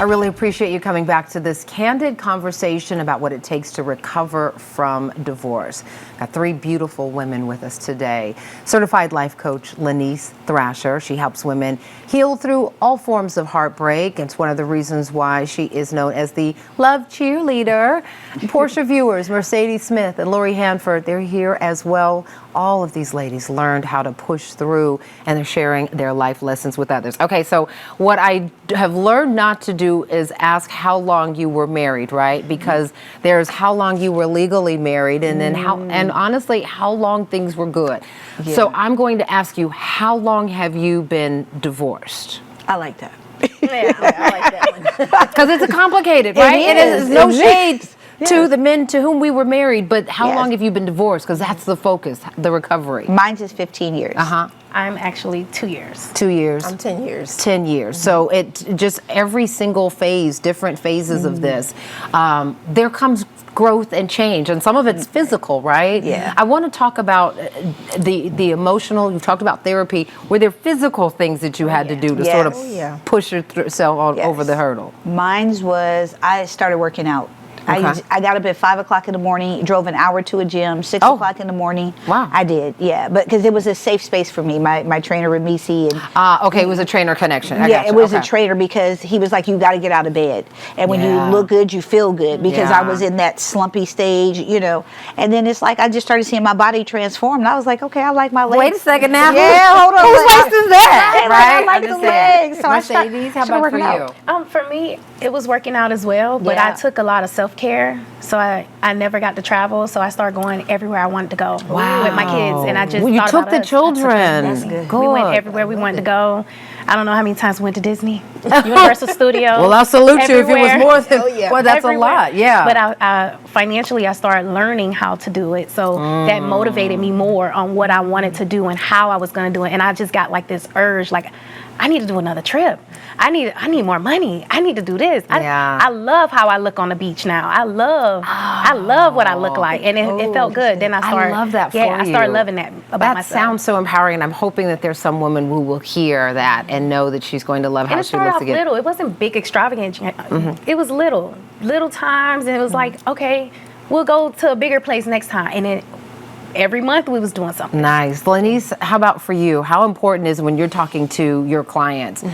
I really appreciate you coming back to this candid conversation about what it takes to recover from divorce. Got three beautiful women with us today. Certified life coach Lanise Thrasher. She helps women heal through all forms of heartbreak. It's one of the reasons why she is known as the love cheerleader. Portia viewers, Mercedes Smith and Lori Hanford, they're here as well. All of these ladies learned how to push through, and they're sharing their life lessons with others. Okay, so what I have learned not to do is ask how long you were married, right? Because there's how long you were legally married, and then and honestly, how long things were good. Yeah. So I'm going to ask you, how long have you been divorced? I like that. Yeah, I like that one. Because it's complicated, right? It is. No It shade is. to the men to whom we were married, but how Yes. long have you been divorced? Because that's the focus, the recovery. Mine's is 15 years. I'm actually 2 years. 2 years. I'm 10 years. 10 years. So it just every single phase, different phases of this, there comes growth and change, and some of it's physical, right? Yeah. I want to talk about the emotional. You talked about therapy. Were there physical things that you had to do to sort of Yes. push yourself Yes. over the hurdle? Mine's was, I started working out. Okay. I got up at 5 o'clock in the morning, drove an hour to a gym, 6 Oh. o'clock in the morning. Wow. I did, yeah. But because it was a safe space for me. My trainer, Ramisi, and Okay, it was a trainer connection. I yeah, gotcha. it was a Okay. trainer because he was like, you got to get out of bed. And when Yeah. you look good, you feel good, because I Yeah. was in that slumpy stage, you know. And then it's like, I just started seeing my body transform. And I was like, okay, I like my legs. Wait a second now. Yeah, hold on. Whose waist is that? Right, I like I'm the just saying. legs. So I started Mercedes, how about for working you? out. For me, it was working out as well, but Yeah. I took a lot of self-care. So I never got to travel, so I started going everywhere I wanted to go with my kids. And I just Well, you thought took about the us. children. I took them. Good. We went everywhere we wanted to go. I don't know how many times we went to Disney, Universal Studios. Well, I'll salute you if it was everywhere. more than. Oh, yeah. Well, that's Everywhere. a lot. Yeah. But I financially, I started learning how to do it. So that motivated me more on what I wanted to do and how I was going to do it. And I just got like this urge, like, I need to do another trip. I need more money. I need to do this. I love how I look on the beach now. I love what I look like, and it felt good. Then I started. love that for I started you. loving that about That myself. sounds so empowering, and I'm hoping that there's some woman who will hear that and know that she's going to love And how it she started looks off again. little. It wasn't big, extravagant. It was little times, and it was like, okay, we'll go to a bigger place next time. And then every month we was doing something. Nice. Lanise, how about for you? How important is it when you're talking to your clients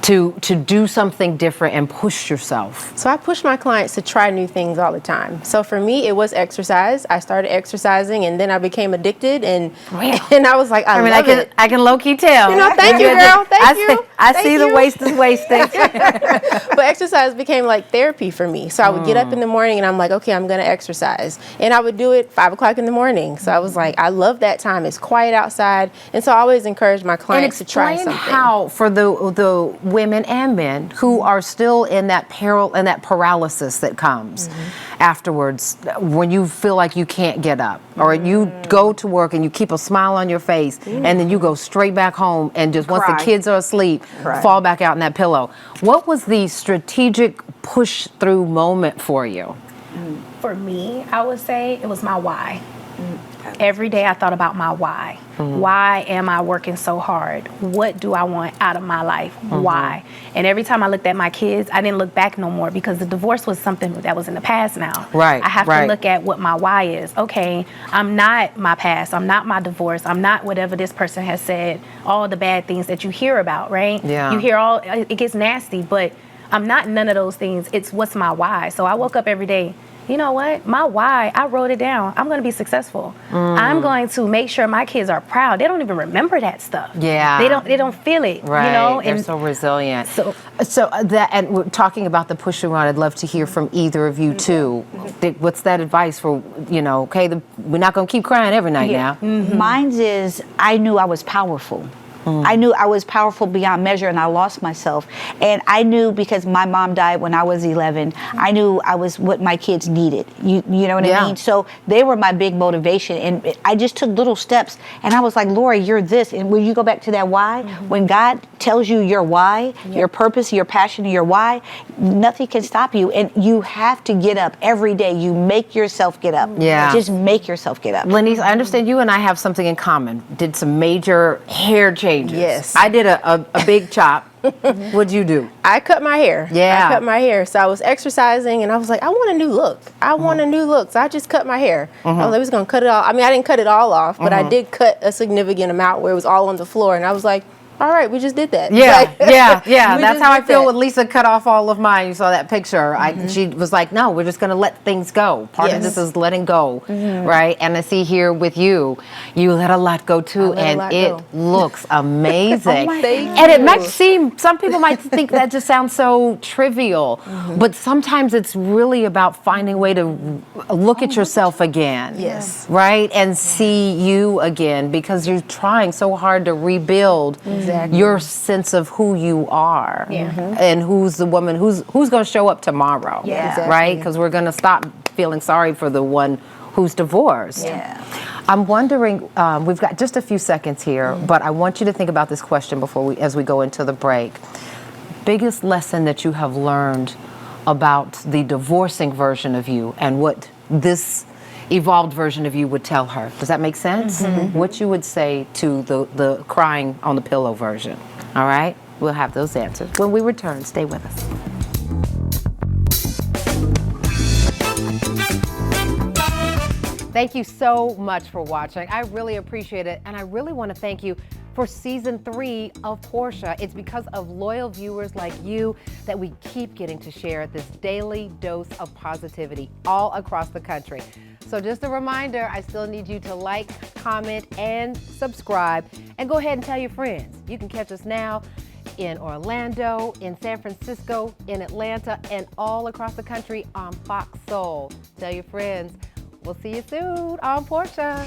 to do something different and push yourself? So I push my clients to try new things all the time. So for me, it was exercise. I started exercising, and then I became addicted, and I was like, I love it. I can low key tell. You know, thank you, girl. Thank you. I Thank see the you. waist is wasted. But exercise became like therapy for me. So I would get up in the morning, and I'm like, okay, I'm going to exercise. And I would do it 5 o'clock in the morning. So I was like, I love that time. It's quiet outside. And so I always encourage my And clients to try explain something. how, for the women and men who are still in that peril and that paralysis that comes afterwards, when you feel like you can't get up, or you go to work and you keep a smile on your face, and then you go straight back home and just once the Cry. kids are asleep, Cry. fall back out in that pillow. What was the strategic push through moment for you? For me, I would say it was my why. Every day I thought about my why. Why am I working so hard? What do I want out of my life? Why? And every time I looked at my kids, I didn't look back no more, because the divorce was something that was in the past now. Right, I have right. to look at what my why is. Okay, I'm not my past. I'm not my divorce. I'm not whatever this person has said, all the bad things that you hear about, right? Yeah. You hear it gets nasty, but I'm not none of those things. It's what's my why. So I woke up every day, you know what? My why, I wrote it down. I'm going to be successful. I'm going to make sure my kids are proud. They don't even remember that stuff. Yeah. They don't feel it, Right, you know? they're And so resilient. so- that, and we're talking about the push around. I'd love to hear from either of you too. What's that advice for, okay, we're not going to keep crying every night now. Mine's is, I knew I was powerful. I knew I was powerful beyond measure, and I lost myself. And I knew, because my mom died when I was 11, I knew I was what my kids needed. You know what I mean? So they were my big motivation. And I just took little steps. And I was like, Lori, you're this. And when you go back to that why, when God tells you your why, your purpose, your passion, your why, nothing can stop you. And you have to get up every day. You make yourself get up. Yeah. Just make yourself get up. Lanise, I understand you and I have something in common. Did some major hair changes changes. Yes. I did a big chop. What'd you do? I cut my hair. Yeah. I cut my hair. So I was exercising and I was like, I want a new look. I want a new look. So I just cut my hair. I was like, I was going to cut it all. I mean, I didn't cut it all off, but I did cut a significant amount where it was all on the floor. And I was like, all right, we just did that. Yeah, Like, yeah. we That's just how I did feel that. when Lisa cut off all of mine. You saw that picture. She was like, no, we're just going to let things go. Part of Yes. this is letting go, right? And I see here with you, you let a lot go too, let a and lot it go. looks amazing. my Thank And it you. might seem, some people might think that just sounds so trivial, but sometimes it's really about finding a way to look at yourself again. Yes. Right? And see you again, because you're trying so hard to rebuild Exactly. your sense of who you are and who's the woman who's going to show up tomorrow. Yeah. Exactly. Right? Because we're going to stop feeling sorry for the one who's divorced. Yeah. I'm wondering, we've got just a few seconds here, but I want you to think about this question as we go into the break. Biggest lesson that you have learned about the divorcing version of you and what this evolved version of you would tell her. Does that make sense? What you would say to the crying on the pillow version. All right? We'll have those answers when we return. Stay with us. Thank you so much for watching. I really appreciate it. And I really want to thank you for season 3 of Portia. It's because of loyal viewers like you that we keep getting to share this daily dose of positivity all across the country. So just a reminder, I still need you to like, comment, and subscribe. And go ahead and tell your friends. You can catch us now in Orlando, in San Francisco, in Atlanta, and all across the country on Fox Soul. Tell your friends. We'll see you soon on Portia.